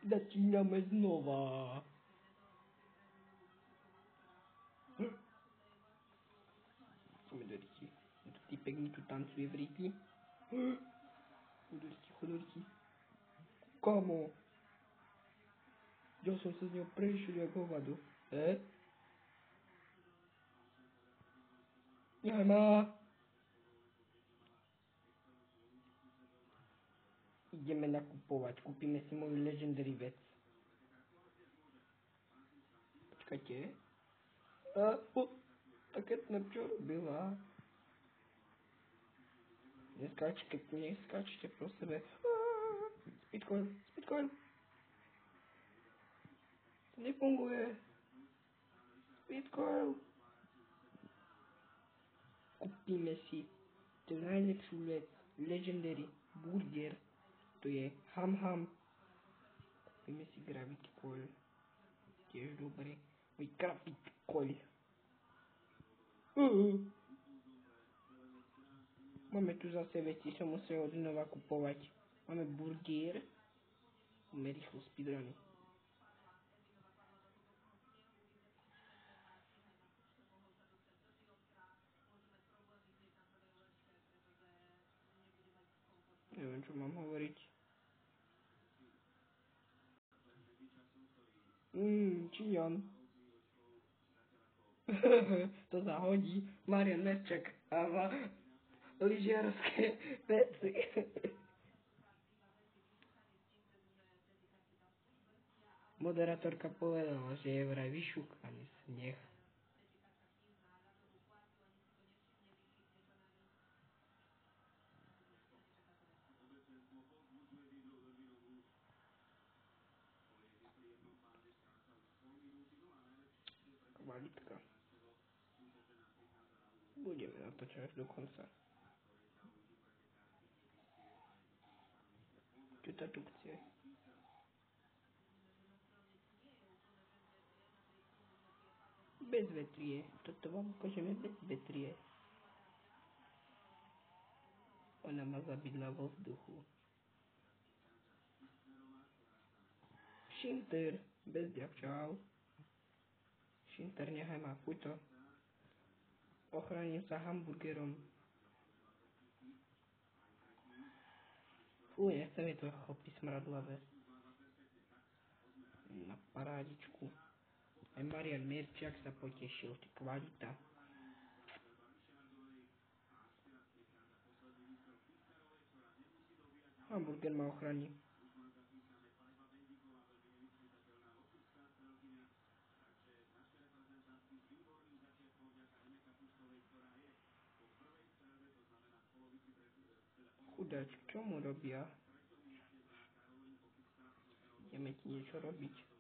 Začínáme znova. Chceme do ryti. Tento typek mi tu tancuje v ryti. Do ryti. Kamo? Ja som sa z neho prešiel jak hovado. Nechaj ma. Ideme nakupovať. Kúpime si moju legendary vec. Počkajte. Také čo robila? Neskáčte pro sebe. Speedcoil. To nefunguje. Speedcoil. Kúpime si tú najlepšiu vec. Legendary burger. To je ham. Kúpime si gravity coil. Tiež dobre. Gravity coil. Máme tu zase veci, som musel odnova kupovať. Máme burger. Máme rýchlo speedruny. Neviem, čo mám hovoriť. Číňan. To zahodí. Marian Merčak a má lyžiarske veci. Moderátorka povedala, že je vraj vyšúkaný sneh. Kvalitka. Budeme natočať až do konca. Čo to tu chce? Bez vetrie. Toto vám ukážeme bez vetrie. Ona ma zabila vo vzduchu. Šinter. Bez ďavčov. Šinter, nechaj ma, chuj to. Ochránim sa hamburgerom. Fuj, nechcem je to chlopy smradlavé. Na parádičku. Aj Marian Merčak sa potešil, kvalita. Hamburger ma ochráni. Chudáč, čo mu robia? Ideme ti niečo robiť.